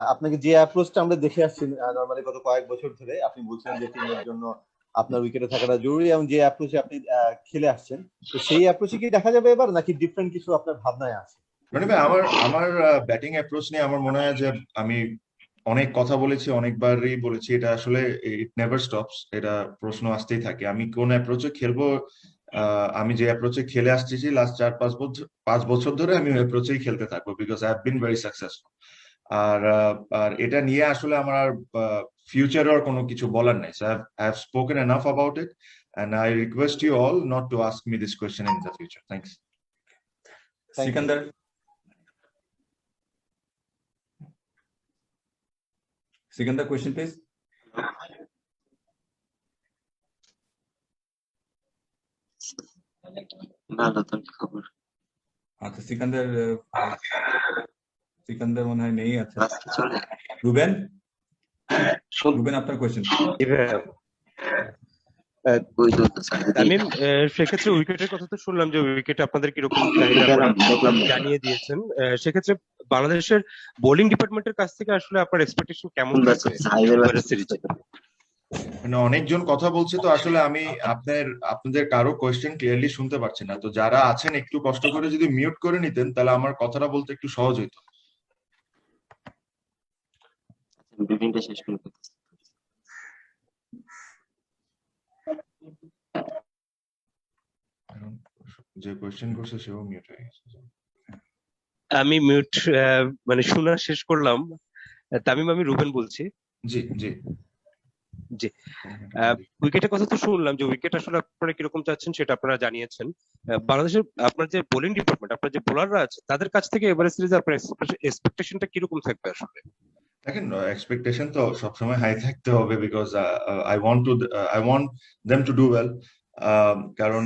আপনাকে যে অ্যাপ্রোচটা আমরা দেখে আসছি নর্মালি গত কয়েক বছর ধরে, আপনি বলছেন যে টিমের জন্য আপনার উইকেটে থাকাটা জরুরি, এবং যে অ্যাপ্রোচে আপনি খেলে আসছেন, তো সেই অ্যাপ্রোচে কি দেখা যাবে এবার, নাকি ডিফারেন্ট কিছু আপনার ভাবনায় আছে? মানে ভাই আমার আমার ব্যাটিং অ্যাপ্রোচ নিয়ে আমার মনে হয় যে আমি অনেক কথা বলেছি, অনেকবারই বলেছি, এটা আসলে ইট নেভার স্টপস, এটা প্রশ্ন আসতেই থাকে আমি কোন অ্যাপ্রোচে খেলবো। আমি যে অ্যাপ্রোচে খেলে আসতেছি লাস্ট 4-5 বছর ধরে আমি ওই অ্যাপ্রোচেই খেলতে থাকবো, because I have been very successful. আর আর এটা নিয়ে আসলে আমার আর ফিউচারে আর কোনো কিছু বলার নেই। So I have spoken enough about it, and I request you all not to ask me this question in the future. Thanks. Sikandar, Sikandar, question please. ভালো, তোর কি খবর? আচ্ছা সিকান্দার, সিকান্দার মনে হয় নেই। আচ্ছা আজকে চলে রুবেন, রুবেন আপনার কোয়েশ্চেন। বই চলতে তামিম, সেক্ষেত্রে উইকেটের কথা তো শুনলাম যে উইকেটে আপনাদের কিরকম চাহিদা দেখলাম জানিয়ে দিয়েছেন। সেক্ষেত্রে বাংলাদেশের বোলিং ডিপার্টমেন্টের কাছ থেকে আসলে আপনার এক্সপেকটেশন কেমন থাকবে এবারের সিরিজে? মানে অনেকজন কথা বলছে, তো আসলে আমি আপনাদের কারো কোয়েশ্চেন ক্লিয়ারলি শুনতে পাচ্ছি না, তো যারা আছেন একটু কষ্ট করে যদি মিউট করে নিতেন তাহলে আমার কথাটা বলতে একটু সহজ হইতো। ব্রিফিংটা শেষ করে ফেলতেছি। যে কোয়েশ্চেন করছে সেও মিউট হয়ে গেছে। আমি মিউট মানে শোনা শেষ করলাম। তামিম, আমি রুবেন বলছি। জি জি জি, উইকেটের কথা তো শুনলাম যে উইকেট আসলে আপনারা কিরকম চাচ্ছেন সেটা আপনারা জানিয়েছেন। বাংলাদেশের আপনার যে বোলিং ডিপার্টমেন্ট, আপনার যে বোলাররা আছে তাদের কাছ থেকে এবারে সিরিজে আপনার এক্সপেকটেশনটা কিরকম থাকবে আসলে? দেখেন, এক্সপেকটেশন তো সবসময় হাই থাকতে হবে, because I want them to do well. কারণ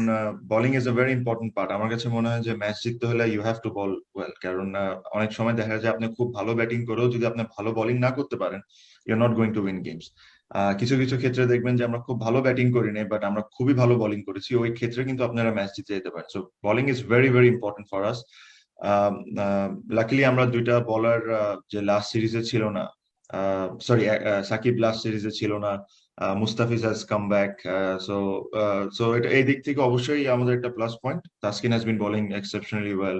bowling is a very important part. আমার কাছে মনে হয় যে ম্যাচ জিততে হলে you have to bowl well, কারণ অনেক সময় দেখা যায় আপনি খুব ভালো ব্যাটিং করেও যদি আপনি ভালো বোলিং না করতে পারেন, you are not going to win games. কিছু কিছু ক্ষেত্রে দেখবেন যে আমরা খুব ভালো ব্যাটিং করি নাই, বাট আমরা খুবই ভালো বোলিং করেছি, ওই ক্ষেত্রে কিন্তু আপনারা ম্যাচ জিতে যেতে পারেন। So bowling is very very important for us. Luckily আমরা দুইটা বলার যে লাস্ট সিরিজে ছিল না, সরি সাকিব লাস্ট সিরিজে ছিল না, Mustafiz has come back, so so এটা এই দিক থেকে অবশ্যই আমাদের একটা plus point. Taskin has been bowling exceptionally well.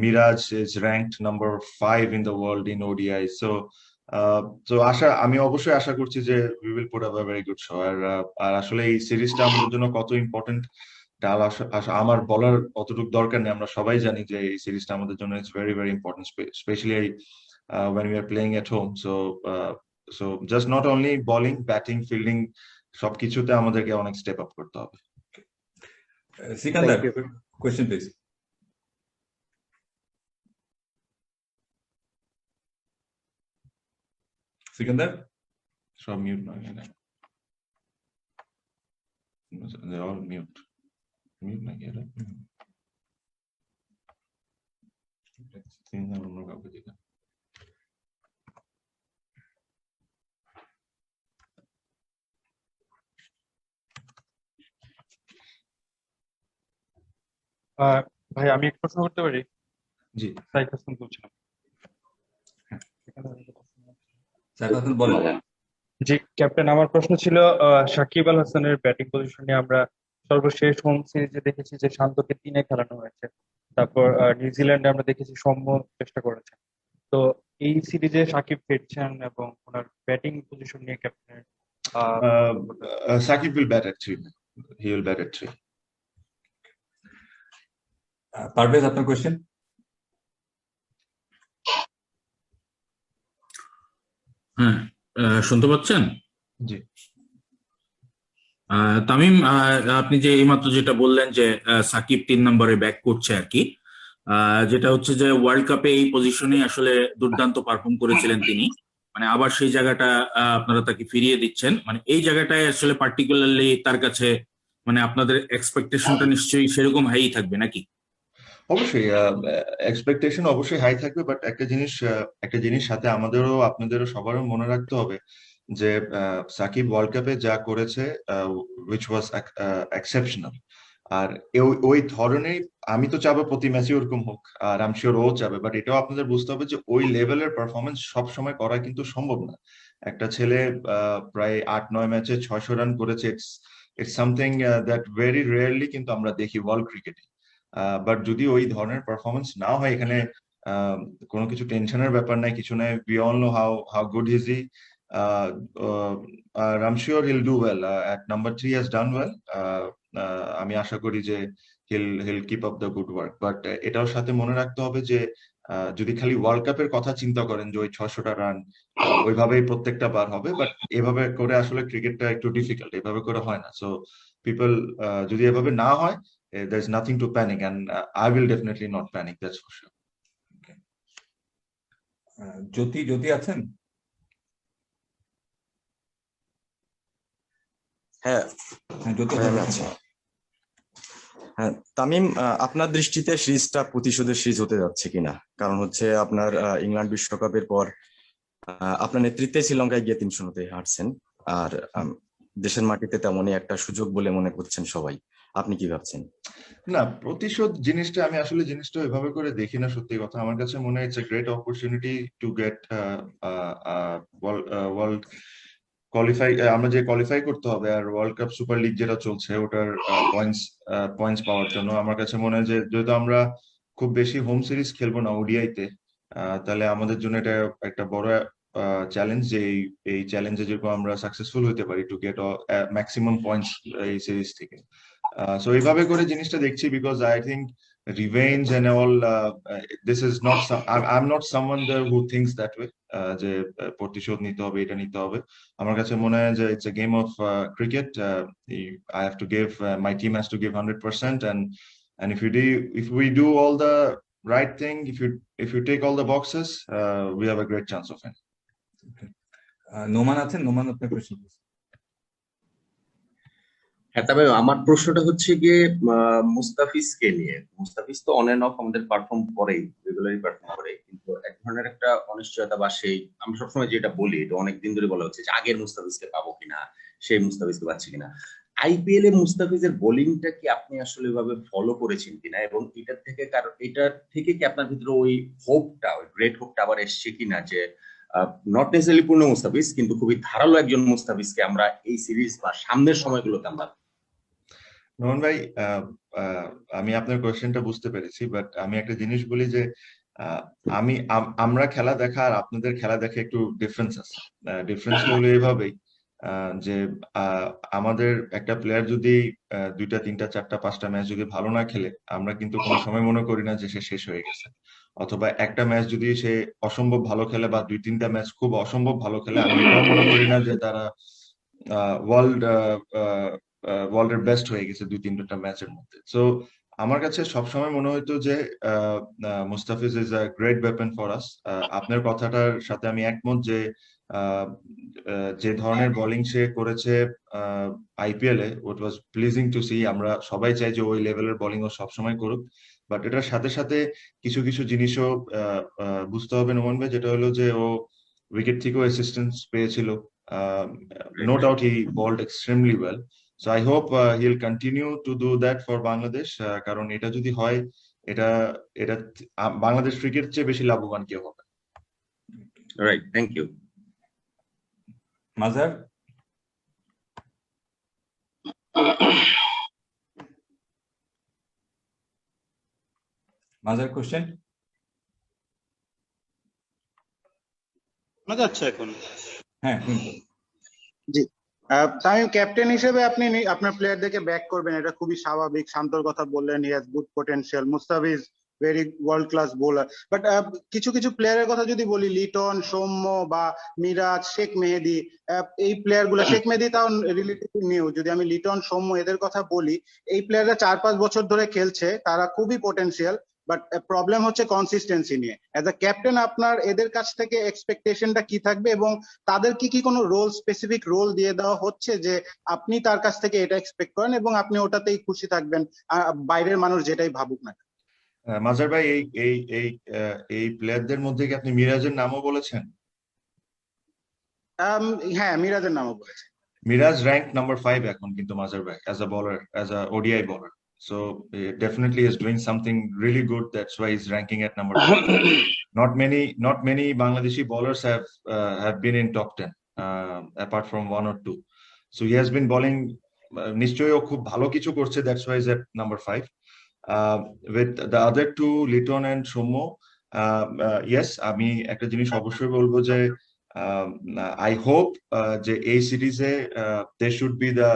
Miraz is ranked number 5 in the world in ODI. So তো আমি অবশ্যই আশা করছি যে we will put up a very good show. আর আসলে এই সিরিজটা আমাদের জন্য কত ইম্পর্টেন্ট আমার বলার অতটুকু দরকার নেই, আমরা সবাই জানি যে এই সিরিজটা আমাদের জন্য it's very very important, specially when we are playing at home. So just not only bowling, batting, fielding, সবকিছুতে আমাদেরকে অনেক স্টেপ আপ করতে হবে। Sikandar, question please. সিকান্দার, সব মিউট না এখানে, they're all mute নাকি এটা? অন্য কাউকে দিলাম। ভাই আমি এক প্রশ্ন করতে পারি? জি সাইফ হাসান বলছিলাম। জি ক্যাপ্টেন, আমার প্রশ্ন ছিল সাকিব আল হাসানের ব্যাটিং পজিশনে আমরা সর্বশেষ হোম সিরিজে দেখেছি যে শান্তকে 3-এ খেলানো হয়েছে, তারপর নিউজিল্যান্ডে আমরা দেখেছি সৌম্য চেষ্টা করেছেন। তো এই সিরিজে সাকিব ফিরছেন এবং ওনার ব্যাটিং পজিশন নিয়ে ক্যাপ্টেনের Shakib will bat at 3. He will bat at 3. Parvez, আপনার কোয়েশ্চেন। হ্যাঁ, শুনতে পাচ্ছেন? জি। তামিম, আপনি যে এইমাত্র যেটা বললেন যে সাকিব 3 নম্বরে ব্যাক করছে আর কি, যেটা হচ্ছে যে ওয়ার্ল্ড কাপে এই পজিশনে আসলে দুর্দান্ত পারফর্ম করেছিলেন তিনি, মানে আবার সেই জায়গাটা আপনারা তাকে ফিরিয়ে দিচ্ছেন, মানে এই জায়গাটায় আসলে পার্টিকুলারলি তার কাছে মানে আপনাদের এক্সপেকটেশনটা নিশ্চয়ই সেরকম হাই থাকবে নাকি? অবশ্যই এক্সপেকটেশন অবশ্যই হাই থাকবে, বাট একটা জিনিস সাথে আমাদেরও আপনাদেরও সবারও মনে রাখতে হবে যে সাকিব ওয়ার্ল্ড কাপে যা করেছে which was exceptional. আর ওই ধরনের আমি তো চাবো প্রতি ম্যাচে ওরকম হোক, আর আই এম শিওর ও চাবে, বাট এটাও আপনাদের বুঝতে হবে যে ওই লেভেলের পারফরমেন্স সব সময় করা কিন্তু সম্ভব না। একটা ছেলে প্রায় 8-9 ম্যাচে 600 রান করেছে, it's something that very rarely কিন্তু আমরা দেখি ওয়ার্ল্ড ক্রিকেটে। বাট যদি ওই ধরনের পারফরমেন্স না হয়, এখানে কোনো কিছু টেনশনের ব্যাপার নাই, কিছু নাই। We all know how good is he, I'm sure he'll do well. At number 3 has done well. আমি আশা করি যে he'll keep up the good work. But এটাও সাথে মনে রাখতে হবে যে যদি খালি ওয়ার্ল্ড কাপের কথা চিন্তা করেন যে ওই 600টা রান ওইভাবেই প্রত্যেকটা বার হবে, বাট এভাবে করে আসলে ক্রিকেটটা একটু ডিফিকাল্ট, এভাবে করে হয় না। সো পিপল, যদি এভাবে না হয়, there is nothing to panic, and I will definitely not panic, that's for sure. জ্যোতি আছেন? হ্যাঁ জ্যোতি হ্যাঁ, আমি আছি। হ্যাঁ তামিম, আপনার দৃষ্টিতে সিরিজটা প্রতিশোধের সিরিজ হতে যাচ্ছে কিনা? কারণ হচ্ছে আপনার ইংল্যান্ড বিশ্বকাপের পর আপনার নেতৃত্বে শ্রীলঙ্কায় গিয়ে 3-0 হারছেন, আর দেশের মাটিতে তেমনই একটা সুযোগ বলে মনে করছেন সবাই। আপনি কি ভাবছেন? না, প্রতিশোধ জিনিসটা আমি আসলে জিনিসটা এভাবে করে দেখি না, সত্যি কথা। আমার কাছে মনে হয় it's a great opportunity to get world qualify, আমরা যে কোয়ালিফাই করতে হবে, আর ওয়ার্ল্ড কাপ সুপার লিগ যেটা চলছে ওটার পয়েন্টস পাওয়ার জন্য। আমার কাছে মনে হয় যে যেহেতু আমরা খুব বেশি হোম সিরিজ খেলবো না ওডিআইতে, তাহলে আমাদের জন্য এটা একটা বড় চ্যালেঞ্জ, যে এই চ্যালেঞ্জে যেরকম আমরা সাকসেসফুল হতে পারি টু গেট ম্যাক্সিমাম পয়েন্টস এই সিরিজ থেকে। সো এইভাবে করে জিনিসটা দেখছি, because I think revenge and all, this is not I'm not someone there who thinks that way, যে প্রতিশোধ নিতে হবে, এটা নিতে হবে। আমার কাছে মনে হয় যে it's a game of cricket. I have to give, my team has to give 100%, and if we do all the right thing, if you take all the boxes, we have a great chance of winning. Noman আছেন? নোমান, আপনার question. হ্যাঁ, তবে আমার প্রশ্নটা হচ্ছে গিয়ে মুস্তাফিজকে নিয়ে। মুস্তাফিজ তো অন এন্ড অফ আমাদের পারফর্ম করেই, রেগুলারই পারফর্ম করে, কিন্তু এক ধরনের একটা অনিশ্চয়তা বা সেই, আমি সবসময় যেটা বলি, এটা অনেকদিন ধরে বলা হচ্ছে যে আগের মুস্তাফিজকে পাবো কিনা, সেই মুস্তাফিজকে পাচ্ছি কিনা। আইপিএল এ মুস্তাফিজের বোলিংটা কি আপনি আসলে ভাবে ফলো করেছেন কিনা, এবং এটার থেকে কি আপনার ভিতরে ওই হোপটা, ওই গ্রেট হোপটা আবার এসছে কিনা, যে নট নেসেসারিলি পূর্ণ মুস্তাফিজ, কিন্তু খুবই ধারালো একজন মুস্তাফিজকে আমরা এই সিরিজ বা সামনের সময়গুলোতে আমরা। নোমান ভাই, আমি আপনার কোয়েশ্চেনটা বুঝতে পেরেছি, বাট আমি একটা জিনিস বলি যে আমরা খেলা দেখা আর আপনাদের খেলা দেখা একটু ডিফারেন্স আছে। ডিফারেন্সটা হলো এইভাবেই যে আমাদের একটা প্লেয়ার যদি 2টা 3টা 4টা 5টা ম্যাচ যদি ভালো না খেলে, আমরা কিন্তু কোনো সময় মনে করি না যে সে শেষ হয়ে গেছে। অথবা একটা ম্যাচ যদি সে অসম্ভব ভালো খেলে বা 2-3টা ম্যাচ খুব অসম্ভব ভালো খেলে, আমি এটাও মনে করি না যে তারা ওয়ার্ল্ডের বেস্ট হয়ে গেছে 2-3টা ম্যাচের মধ্যে। সো আমার কাছে সবসময় মনে হইতো যে Mustafiz is a great weapon for us. আপনার কথাটার সাথে আমি একমত যে যে ধরনের বোলিং সে করেছে আইপিএল এ, ইট ওয়াজ প্লিজিং টু সি। আমরা সবাই চাই যে ওই লেভেলের বোলিং ও সবসময় করুক, বাট এটার সাথে সাথে কিছু কিছু জিনিসও বুঝতে হবে নোমান ভাই, যেটা হলো যে ও উইকেট থেকেও অ্যাসিস্ট্যান্স পেয়েছিল। No doubt he bowled extremely well. So I hope he'll continue to do that for Bangladesh, কারণ এটা যদি হয়, এটা বাংলাদেশ ক্রিকেট চেয়ে বেশি লাভবান কেউ হবে। Right, thank you. Mazhar? Mazhar question? শোনা যাচ্ছে এখন? হ্যাঁ, শুনতে। জি, তামিম, ক্যাপ্টেন হিসেবে আপনি আপনার প্লেয়ারদেরকে ব্যাক করবেন, এটা খুবই স্বাভাবিক। শান্তর কথা বললেন, he has good potential. Mustafiz very world class bowler, but কিছু কিছু প্লেয়ারের কথা যদি বলি, লিটন, সৌম্য বা মিরাজ, শেখ মেহেদী, এই প্লেয়ার গুলা, শেখ মেহেদী তাও রিলেটিভলি নিউ, যদি আমি লিটন, সৌম্য এদের কথা বলি, এই প্লেয়াররা 4-5 বছর ধরে খেলছে, তারা খুবই পটেনশিয়াল, বাট প্রবলেম হচ্ছে কনসিস্টেন্সি নিয়ে। অ্যাজ আ ক্যাপ্টেন আপনার এদের কাছ থেকে এক্সপেকটেশনটা কি থাকবে, এবং তাদের কি কোনো রোল, স্পেসিফিক রোল দিয়ে দেওয়া হচ্ছে যে আপনি তার কাছ থেকে এটা এক্সপেক্ট করেন এবং আপনি ওটাতেই খুশি থাকবেন, বাইরের মানুষ যেটাই ভাবুক না? মাজার ভাই, এই প্লেয়ারদের মধ্যে কি আপনি মিরাজের নামও বলেছেন? হ্যাঁ, মিরাজের নামও বলেছেন। মিরাজ র্যাঙ্ক নাম্বার 5 এখন কিন্তু মাজার ভাই, as a bowler, as a ODI bowler. So definitely is doing something really good. That's why he's ranking at number 5. Not many Bangladeshi bowlers have been in top 10 apart from 1 or 2. So he has been bowling নিশ্চয়ই ও খুব ভালো কিছু করছে, that's why he's at number 5. With the other two, Liton and Somo, yes, আমি একটা জিনিস অবশ্যই বলবো যে I hope যে এই সিরিজে they should be the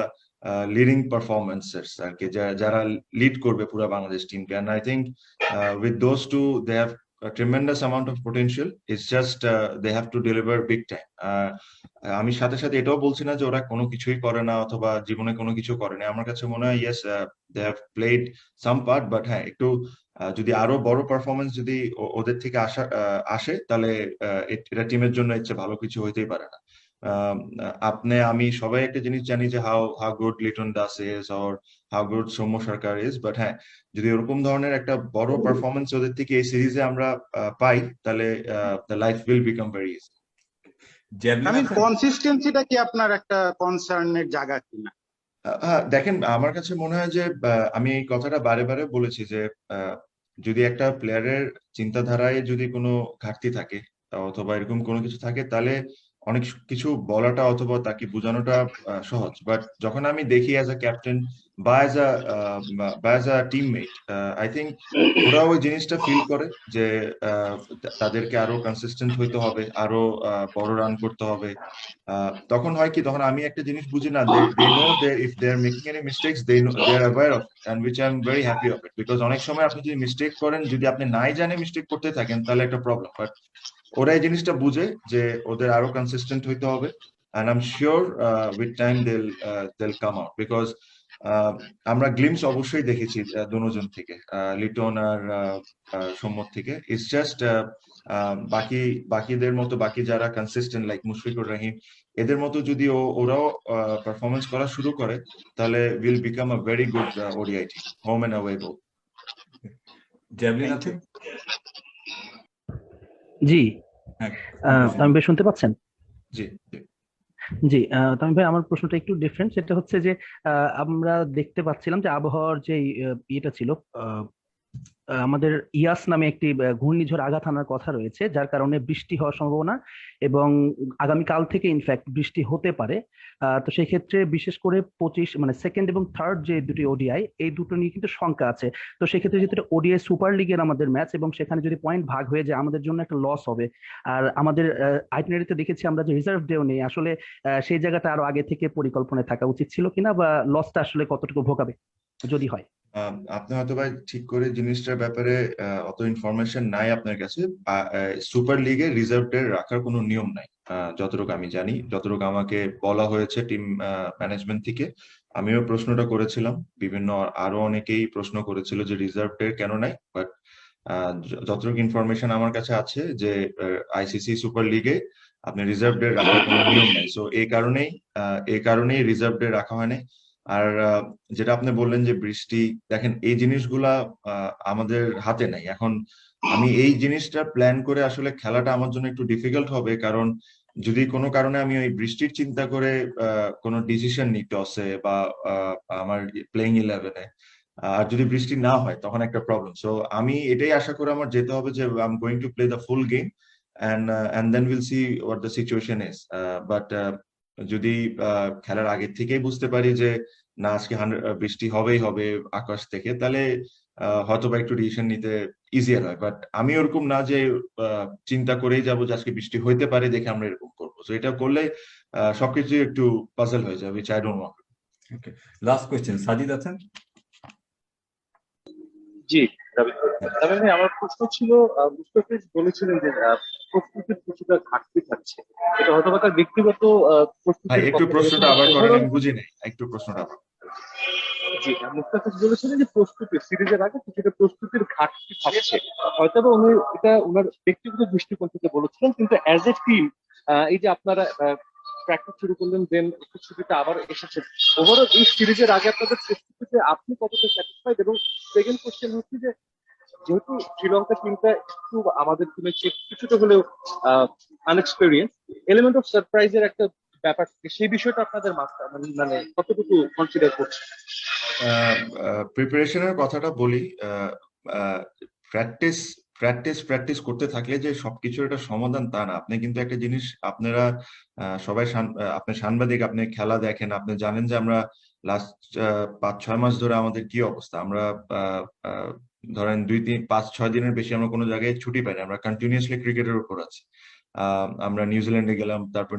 leading performances আর কি, যারা লিড করবে পুরো বাংলাদেশ টিমকে, and I think with those two they have a tremendous amount of potential. It's just they have to deliver big time. আমি সাথে সাথে এটাও বলছি না যে ওরা কোনো কিছুই করে না অথবা জীবনে কোনো কিছু করে না। আমার কাছে মনে হয় yes, they have played some part, but হ্যাঁ একটু যদি আরো বড় পারফরমেন্স যদি ওদের থেকে আসে তাহলে এটা টিমের জন্য এর চেয়ে ভালো কিছু হইতেই পারে না। আমি সবাই একটা জিনিস জানি যে how good Liton Das is or how good Soumya Sarkar is, but হ্যাঁ যদি ওরকম ধরনের একটা বড় পারফরমেন্স ওদের থেকে এই সিরিজে আমরা পাই তাহলে the life will become very easy. আমি কনসিস্টেন্সিটা কি আপনার একটা কনসার্নের জায়গা কিনা? হ্যাঁ দেখেন, আমার কাছে মনে হয় যে আমি এই কথাটা বারে বারে বলেছি যে যদি একটা প্লেয়ারের চিন্তাধারায় যদি কোনো ঘাটতি থাকে অথবা এরকম কোনো কিছু থাকে তাহলে অনেক কিছু বলাটা অথবা তাকে বোঝানোটা সহজ, বাট যখন আমি দেখি অ্যাজ আ ক্যাপ্টেন বা as a teammate, I think ওরা ওই জিনিসটা ফিল করে যে তাদেরকে আরো কনসিস্টেন্ট হইতে হবে, আরো বড় রান করতে হবে। তখন হয় কি, তখন আমি একটা জিনিস বুঝি না, they know that if they are making any mistakes they are aware of it, and which I am very happy of it, because অনেক সময় আপনি যদি মিস্টেক করেন, যদি আপনি নাই জানে মিস্টেক করতে থাকেন তাহলে একটা প্রবলেম, বাট ওরা এই জিনিসটা বুঝে যে ওদের আরো কনসিস্টেন্ট হইতে হবে, and I'm sure with time they'll come out, because আমরা গ্লিমস অবশ্যই দেখেছি দুজন থেকে, লিটন আর সৌম্য থেকে। ইটস জাস্ট বাকিদের মতো বাকি যারা কনসিস্টেন্ট লাইক মুশফিকুর রহিম, এদের মতো যদি ওরাও পারফরমেন্স করা শুরু করে তাহলে will become a very good ODI team, home and away both. Javelin আছে? জি, হ্যাঁ তামিম ভাই শুনতে পাচ্ছেন? জি জি, তামিম ভাই আমার প্রশ্নটা একটু ডিফারেন্ট। সেটা হচ্ছে যে আমরা দেখতে পাচ্ছিলাম যে আবহাওয়ার যে ইয়েটা ছিল, আমাদের ইয়াস নামে একটি ঘূর্ণিঝড় আঘাত আনার কথা রয়েছে, যার কারণে বৃষ্টি হওয়ার সম্ভাবনা এবং আগামীকাল থেকে ইনফ্যাক্ট বৃষ্টি হতে পারে। তো সেই ক্ষেত্রে বিশেষ করে 25 মানে সেকেন্ড এবং থার্ড যে দুটি ওডিআই, এই দুটো নিয়ে কিন্তু শঙ্কা আছে। তো সেক্ষেত্রে যেহেতু ওডিআই সুপার লিগের আমাদের ম্যাচ এবং সেখানে যদি পয়েন্ট ভাগ হয়ে যায় আমাদের জন্য একটা লস হবে। আর আমাদের আইটিনারিতে দেখেছি আমরা যে রিজার্ভ ডেও নেই, আসলে সেই জায়গাটা আরো আগে থেকে পরিকল্পনায় থাকা উচিত ছিল কিনা, বা লসটা আসলে কতটুকু ভোগাবে যদি হয়? আপনি হয়তো ভাই ঠিক করে জিনিসটার ব্যাপারে অত ইনফরমেশন নাই আপনার কাছে। সুপার লিগে রিজার্ভ ডে রাখার কোনো নিয়ম নাই যতটুকু আমি জানি, যতটুকু আমাকে বলা হয়েছে টিম ম্যানেজমেন্ট থেকে। আমিও প্রশ্নটা করেছিলাম, বিভিন্ন আরো অনেকেই প্রশ্ন করেছিল যে রিজার্ভ ডে কেন নাই, বাট যতটুকু ইনফরমেশন আমার কাছে আছে যে আইসিসি সুপার লিগে আপনি রিজার্ভ ডে রাখার কোনো নিয়ম নাই, সো এই কারণেই রিজার্ভ ডে রাখা হয় নাই। আর যেটা আপনি বললেন যে বৃষ্টি, দেখেন এই জিনিসগুলা আমাদের হাতে নাই এখন। আমি এই জিনিসটা প্ল্যান করে আসলে খেলাটা আমার জন্য একটু ডিফিকাল্ট হবে, কারণ যদি কোনো কারণে আমি ওই বৃষ্টির চিন্তা করে কোনো ডিসিশন নিই টসে বা আমার প্লেইং 11-এ, আর যদি বৃষ্টি না হয় তখন একটা প্রবলেম। সো আমি এটাই আশা করে আমার যেতে হবে যে I am going to play the full game and then we'll see what the situation is, but যদি খেলার আগে থেকেই বুঝতে পারি যে না আজকে বৃষ্টি হবেই হবে আকাশ থেকে, তাহলে হয়তো বা একটু ডিসিশন নিতে ইজিয়ার হয়। বাট আমি ওরকম না যে চিন্তা করেই যাবো যে আজকে বৃষ্টি হইতে পারে দেখে আমরা এরকম করবো, তো এটা করলে সবকিছু একটু পাজল হয়ে যাবে, which I don't want. Okay, last question Sajid আছেন? জি, ভাই আমার প্রশ্ন ছিল, মুস্তাফিজ বলেছিলেন যে প্রস্তুতির কিছুটা ঘাটতি থাকছে, এটা হয়তো তার ব্যক্তিগত প্রস্তুতি। একটু প্রশ্নটা আবার করেন, আমি বুঝি নাই, একটু প্রশ্নটা আবার। জি, মুস্তাফিজ বলেছিলেন যে প্রস্তুতি সিরিজের আগে কিছুটা প্রস্তুতির ঘাটতি থাকছে, হয়তো উনি এটা ওনার ব্যক্তিগত দৃষ্টিকোণ থেকে বলেছিলেন, কিন্তু অ্যাজ এ টিম এই যে আপনারা প্র্যাকটিস শুরু করলেন, দেন ছুটিটা আবার এসেছে, ওভারঅল এই সিরিজের আগে আপনাদের প্রস্তুতিতে আপনি কতটা স্যাটিসফাইড? এবং সেকেন্ড কোশ্চেন হচ্ছে যে যেহেতু শ্রীলঙ্কা টিমটা একটু আমাদের টিমের চেয়ে কিছুটা হলেও আনএক্সপেরিয়েন্স, এলিমেন্ট অফ সারপ্রাইজের একটা ব্যাপার সেই বিষয়টা আপনাদের মাথায় মানে কতটুকু কনসিডার করছে? প্রিপারেশনের কথাটা বলি, প্র্যাকটিস প্র্যাকটিস প্র্যাকটিস করতে থাকলে যে সবকিছুর একটা সমাধান তা না। আপনি কিন্তু একটা জিনিস আপনারা সবাই আপনি সাংবাদিক, আপনি খেলা দেখেন, আপনি জানেন যে আমরা লাস্ট 5-6 মাস ধরে আমাদের কি অবস্থা। আমরা ধরেন 2-3-5-6 দিনের বেশি আমরা কোনো জায়গায় ছুটি পাই না, আমরা কন্টিনিউয়াসলি ক্রিকেটের উপর আছি। আমরা নিউজিল্যান্ডে গেলাম, তারপর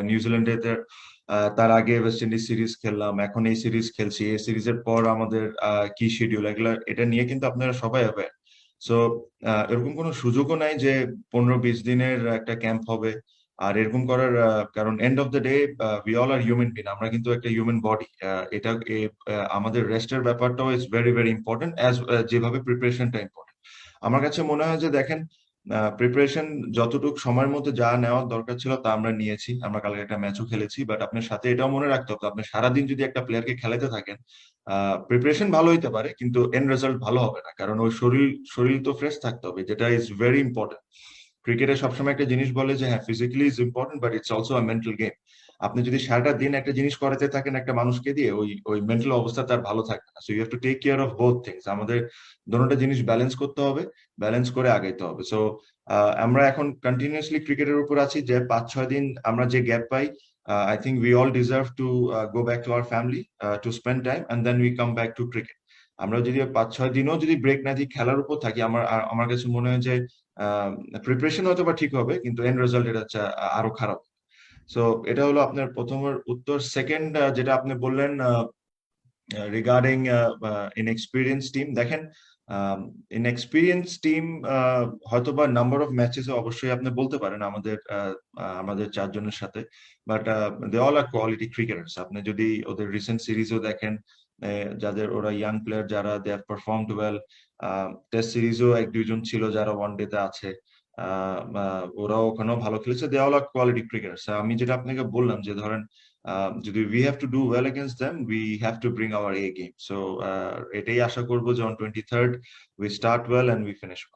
নিউজিল্যান্ডে তার আগে ওয়েস্ট ইন্ডিজ সিরিজ খেললাম, এখন এই সিরিজ খেলছি, এই সিরিজের পর আমাদের কি শিডিউল, এগুলা এটা নিয়ে কিন্তু আপনারা সবাই হবে। সো এরকম কোনো সুযোগও নাই যে 15-20 দিনের একটা ক্যাম্প হবে আর এরকম করার, কারণ end of the day we all are human being, আমরা কিন্তু একটা হিউম্যান বডি। এটা আমাদের রেস্টের ব্যাপারটাও is very very important, as যেভাবে প্রিপারেশনটা ইম্পর্টেন্ট। আমার কাছে মনে হয় যে দেখেন, প্রিপারেশন যতটুকু সময়ের মধ্যে যা নেওয়ার দরকার ছিল তা আমরা নিয়েছি। আমরা কালকে একটা ম্যাচও খেলেছি, বাট আপনার সাথে এটাও মনে রাখতে হবে, আপনি সারাদিন যদি একটা প্লেয়ারকে খেলাতে থাকেন, প্রিপারেশন ভালো হইতে পারে কিন্তু এন্ড রেজাল্ট ভালো হবে না, কারণ ওই শরীর তো ফ্রেশ থাকতে হবে, যেটা ইজ ভেরি ইম্পর্টেন্ট। ক্রিকেটে সবসময় একটা জিনিস বলে যে হ্যাঁ, physically is important but it's also a mental game. আপনি যদি সারাটা দিন একটা জিনিস করাতে থাকেন একটা মানুষকে দিয়ে, ওই মেন্টাল অবস্থা তার ভালো থাকবে না। So you have to take care of both things. আমাদের দুটোটা জিনিস ব্যালেন্স করতে হবে, ব্যালেন্স করে আগাইতে হবে। সো আমরা এখন কন্টিনিউয়াসলি ক্রিকেটের উপর আছি, যে 5-6 দিন আমরা যে gap pi, I think we all deserve to go back to our family to spend time and then we come back to cricket. আমরা যদি 5-6 দিনও যদি ব্রেক না দিই, খেলার উপর থাকি, আমার কাছে মনে হয় যে প্রিপারেশন হয়তো বা ঠিক হবে কিন্তু এন্ড রেজাল্ট এটা হচ্ছে আরো খারাপ। সো এটা হলো আপনার প্রথমের উত্তর। সেকেন্ড যেটা আপনি বললেন রিগার্ডিং ইনএক্সপিরিয়েন্স টিম, দেখেন ইনএক্সপিরিয়েন্স টিম হয়তোবা নাম্বার অফ ম্যাচেস অবশ্যই আপনি বলতে পারেন আমাদের 4 জনের সাথে, but they all are quality cricketers. আপনি যদি ওদের রিসেন্ট সিরিজও দেখেন, যাদের ওরা ইয়াং প্লেয়ার যারা they have performed well, test সিরিজও 1-2 জন ছিল যারা ওয়ানডে তে আছে, ওরাও ওখানেও ভালো খেলেছে, they all are quality cricketers. আমি যেটা আপনাকে বললাম যে ধরেন যদি we have to do well against them, we have to bring our A game. So এটাই আশা করবো যে on 23rd we start well and we finish well.